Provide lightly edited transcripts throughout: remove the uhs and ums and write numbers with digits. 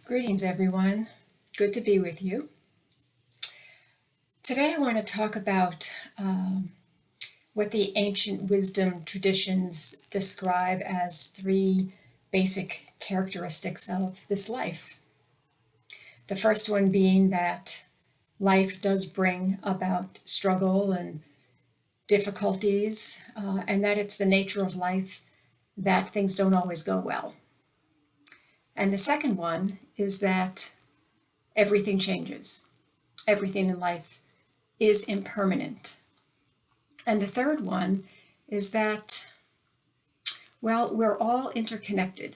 Greetings, everyone. Good to be with you. Today, I want to talk about what the ancient wisdom traditions describe as three basic characteristics of this life. The first one being that life does bring about struggle and difficulties, and that it's the nature of life that things don't always go well. And the second one is that everything changes. Everything in life is impermanent. And the third one is that, we're all interconnected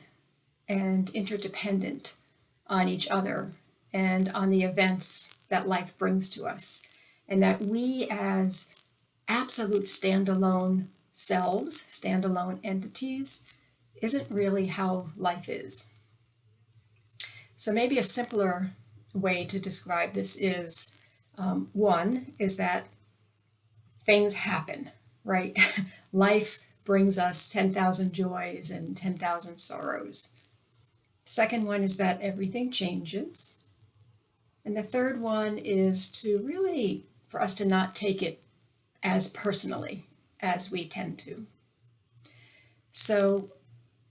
and interdependent on each other and on the events that life brings to us. And that we, as absolute standalone selves, standalone entities, isn't really how life is. So maybe a simpler way to describe this is one is that things happen, right? Life brings us 10,000 joys and 10,000 sorrows. Second one is that everything changes. And the third one is for us to not take it as personally as we tend to. So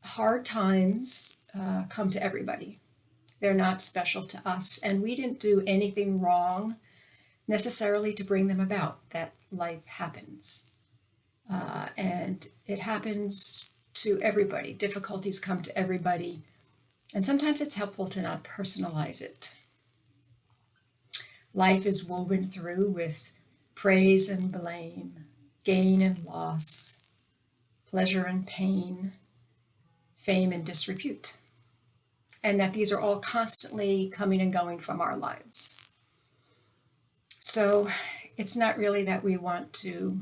hard times come to everybody. They're not special to us, and we didn't do anything wrong necessarily to bring them about. That life happens. And it happens to everybody. Difficulties come to everybody. And sometimes it's helpful to not personalize it. Life is woven through with praise and blame, gain and loss, pleasure and pain, fame and disrepute. And that these are all constantly coming and going from our lives. So it's not really that we want to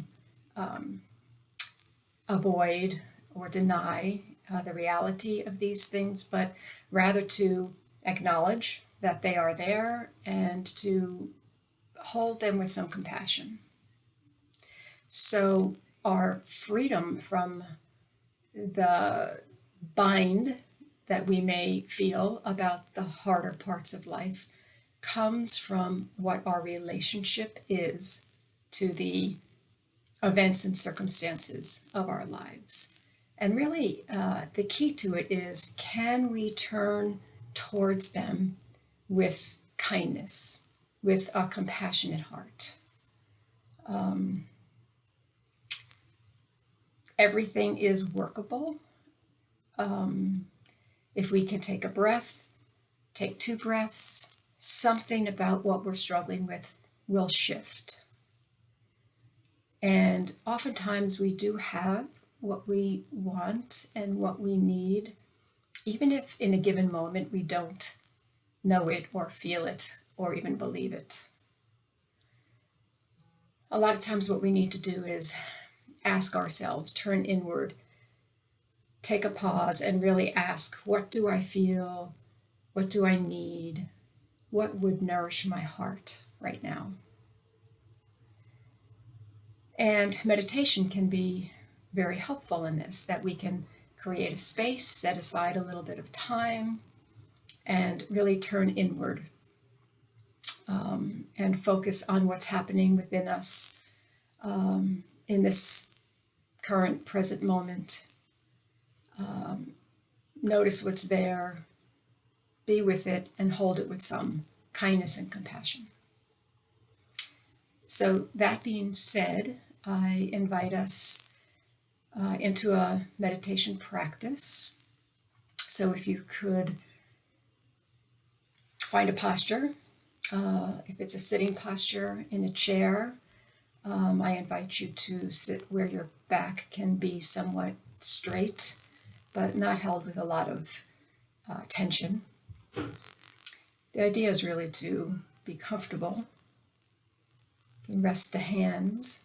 avoid or deny the reality of these things, but rather to acknowledge that they are there and to hold them with some compassion. So our freedom from the bind that we may feel about the harder parts of life comes from what our relationship is to the events and circumstances of our lives. And really, the key to it is, can we turn towards them with kindness, with a compassionate heart? Everything is workable. If we can take a breath, take two breaths, something about what we're struggling with will shift. And oftentimes we do have what we want and what we need, even if in a given moment we don't know it or feel it or even believe it. A lot of times what we need to do is ask ourselves, turn inward, take a pause and really ask, what do I feel? What do I need? What would nourish my heart right now? And meditation can be very helpful in this, that we can create a space, set aside a little bit of time, and really turn inward and focus on what's happening within us in this current present moment. Notice what's there, be with it, and hold it with some kindness and compassion. So that being said, I invite us into a meditation practice. So if you could find a posture, if it's a sitting posture in a chair, I invite you to sit where your back can be somewhat straight, but not held with a lot of tension. The idea is really to be comfortable. You can rest the hands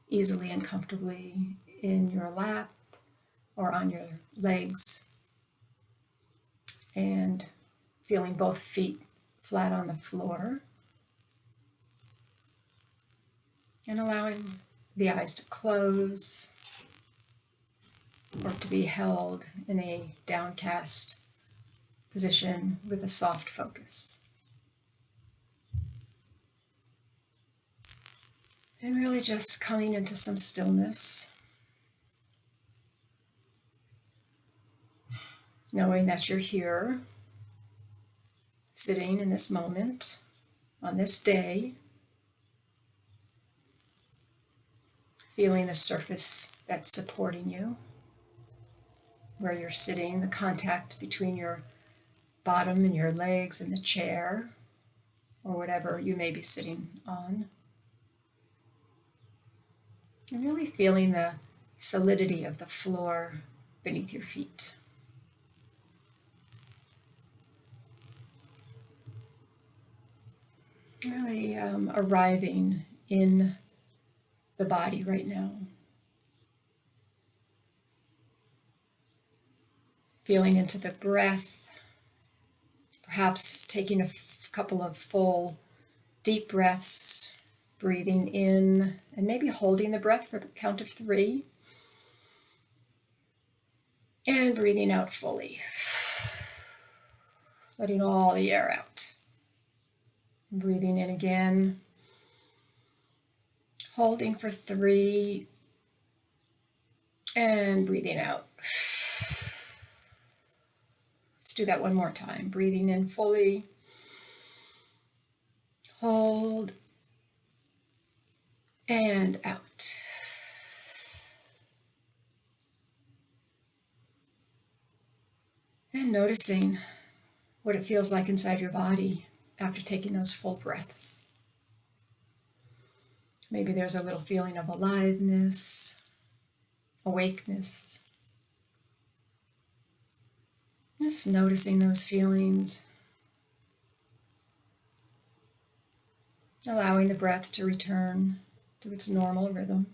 easily and comfortably in your lap or on your legs, and feeling both feet flat on the floor, and allowing the eyes to close or to be held in a downcast position with a soft focus. And really just coming into some stillness, knowing that you're here, sitting in this moment, on this day, feeling the surface that's supporting you, where you're sitting, the contact between your bottom and your legs and the chair, or whatever you may be sitting on. And really feeling the solidity of the floor beneath your feet. Really arriving in the body right now. Feeling into the breath, perhaps taking a couple of full, deep breaths, breathing in, and maybe holding the breath for a count of 3. And breathing out fully. Letting all the air out. Breathing in again. Holding for 3. And breathing out. Let's do that one more time. Breathing in fully. Hold. And out. And noticing what it feels like inside your body after taking those full breaths. Maybe there's a little feeling of aliveness, awakeness. Just noticing those feelings. Allowing the breath to return to its normal rhythm.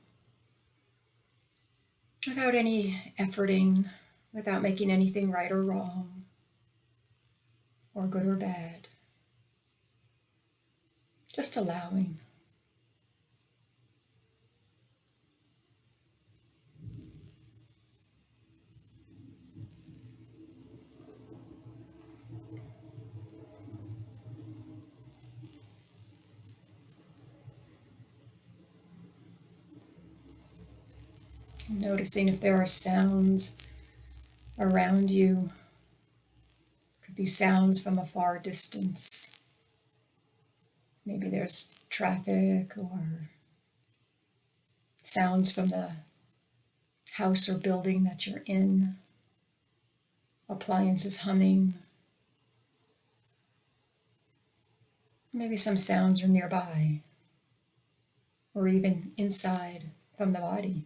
Without any efforting, without making anything right or wrong, or good or bad. Just allowing. Noticing if there are sounds around you. Could be sounds from a far distance. Maybe there's traffic or sounds from the house or building that you're in. Appliances humming. Maybe some sounds are nearby or even inside from the body.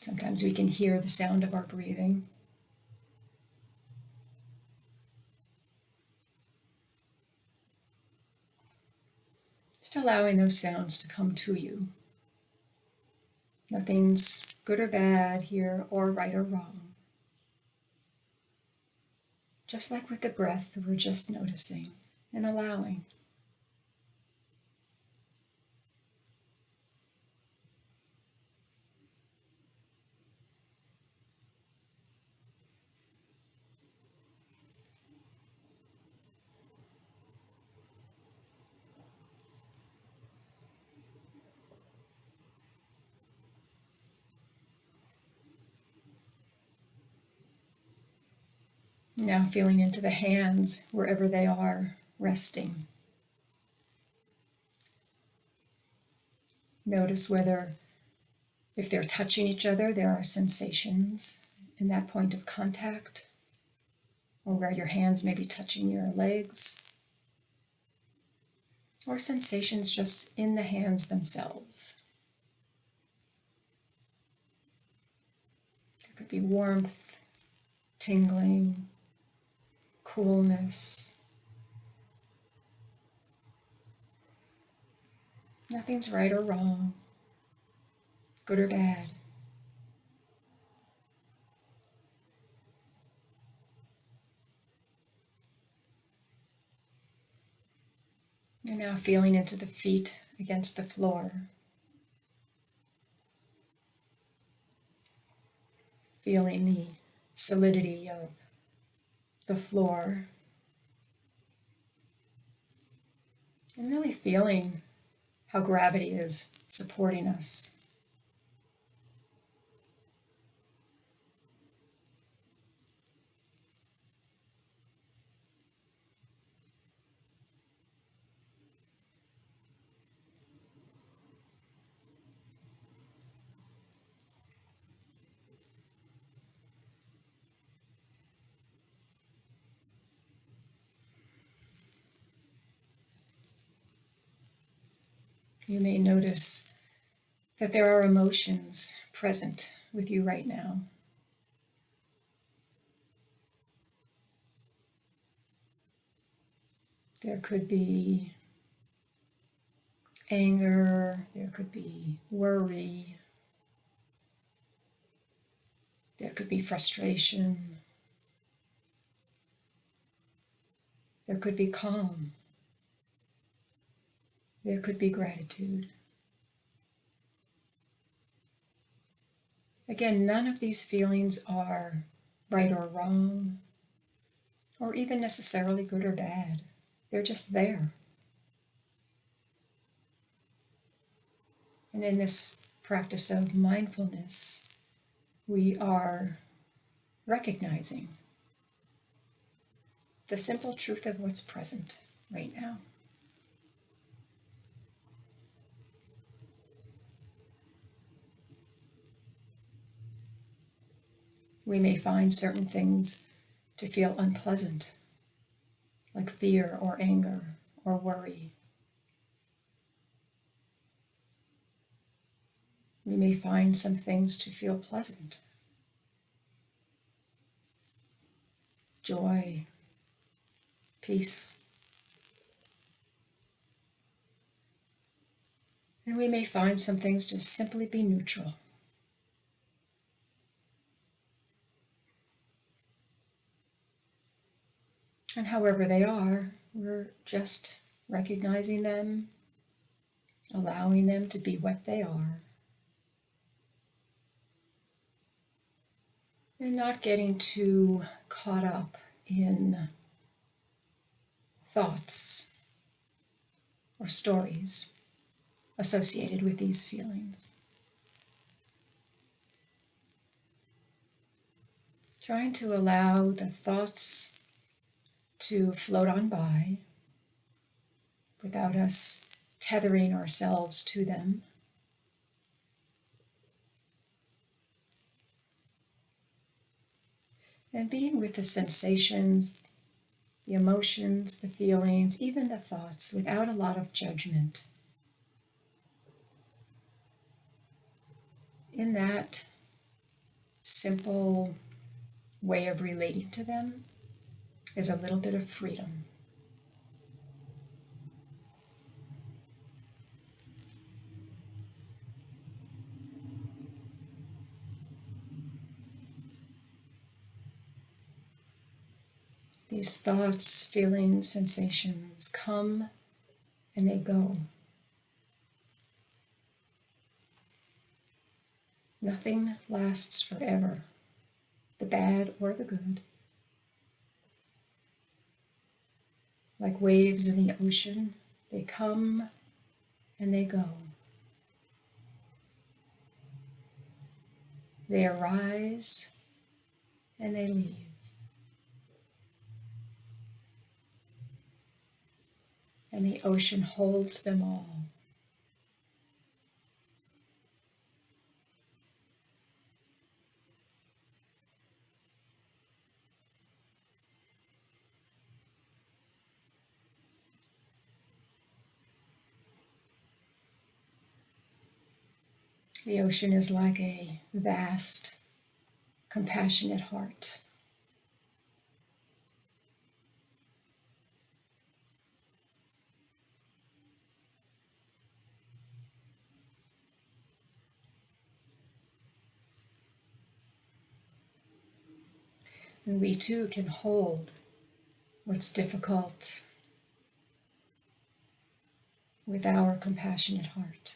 Sometimes we can hear the sound of our breathing. Just allowing those sounds to come to you. Nothing's good or bad here, or right or wrong. Just like with the breath, we're just noticing and allowing. Now feeling into the hands wherever they are, resting. Notice whether, if they're touching each other, there are sensations in that point of contact, or where your hands may be touching your legs, or sensations just in the hands themselves. There could be warmth, tingling, coolness. Nothing's right or wrong, good or bad. And now feeling into the feet against the floor. feeling the solidity of the floor, and really feeling how gravity is supporting us. You may notice that there are emotions present with you right now. There could be anger, there could be worry, there could be frustration, there could be calm, there could be gratitude. Again, none of these feelings are right or wrong, or even necessarily good or bad. They're just there. And in this practice of mindfulness, we are recognizing the simple truth of what's present right now. We may find certain things to feel unpleasant, like fear or anger or worry. We may find some things to feel pleasant, joy, peace. And we may find some things to simply be neutral. And however they are, we're just recognizing them, allowing them to be what they are, and not getting too caught up in thoughts or stories associated with these feelings. Trying to allow the thoughts to float on by without us tethering ourselves to them. And being with the sensations, the emotions, the feelings, even the thoughts, without a lot of judgment. In that simple way of relating to them is a little bit of freedom. These thoughts, feelings, sensations come and they go. Nothing lasts forever, the bad or the good. Like waves in the ocean, they come and they go. They arise and they leave. And the ocean holds them all. The ocean is like a vast, compassionate heart. And we too can hold what's difficult with our compassionate heart.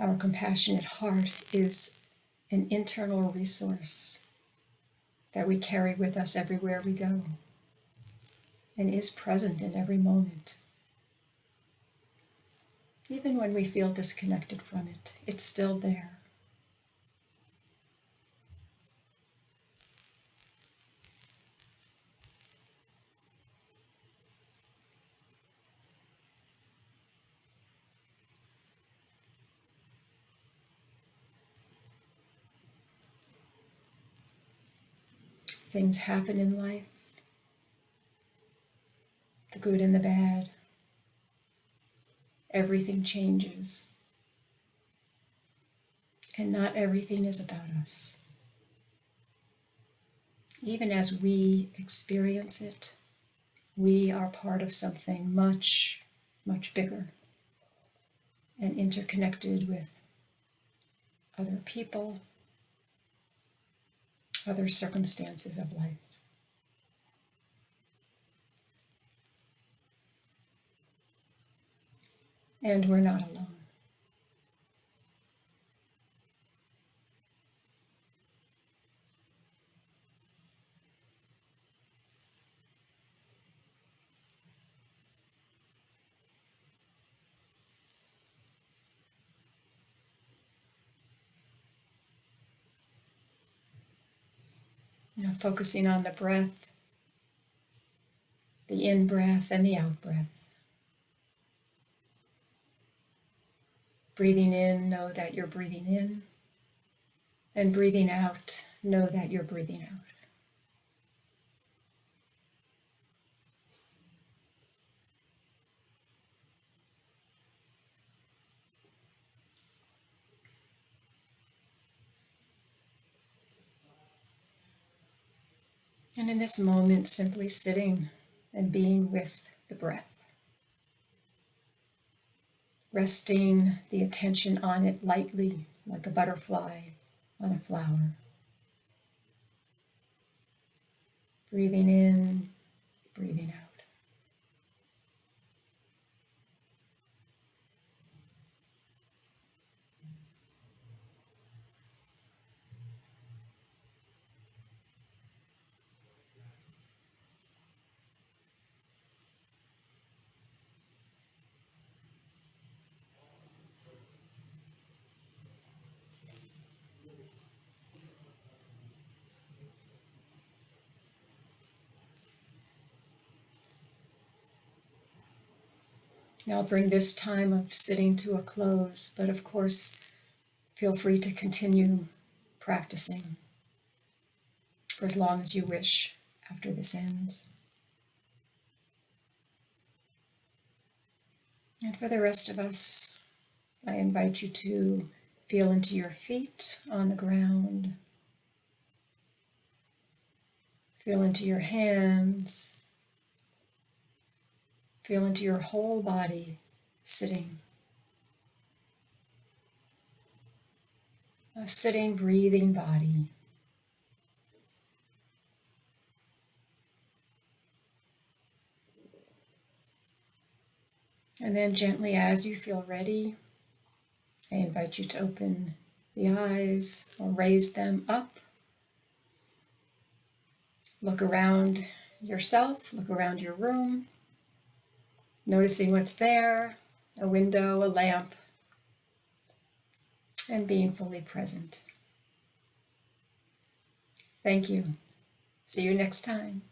Our compassionate heart is an internal resource that we carry with us everywhere we go and is present in every moment. Even when we feel disconnected from it, it's still there. Things happen in life, the good and the bad. Everything changes. And not everything is about us. Even as we experience it, we are part of something much, much bigger and interconnected with other people, other circumstances of life. And we're not alone. Now focusing on the breath, the in-breath and the out-breath. Breathing in, know that you're breathing in. And breathing out, know that you're breathing out. And in this moment, simply sitting and being with the breath. Resting the attention on it lightly, like a butterfly on a flower. Breathing in, breathing out. Now I'll bring this time of sitting to a close, but of course, feel free to continue practicing for as long as you wish after this ends. And for the rest of us, I invite you to feel into your feet on the ground. Feel into your hands. Feel into your whole body sitting. A sitting, breathing body. And then gently, as you feel ready, I invite you to open the eyes or raise them up. Look around yourself, look around your room, noticing what's there, a window, a lamp, and being fully present. Thank you. See you next time.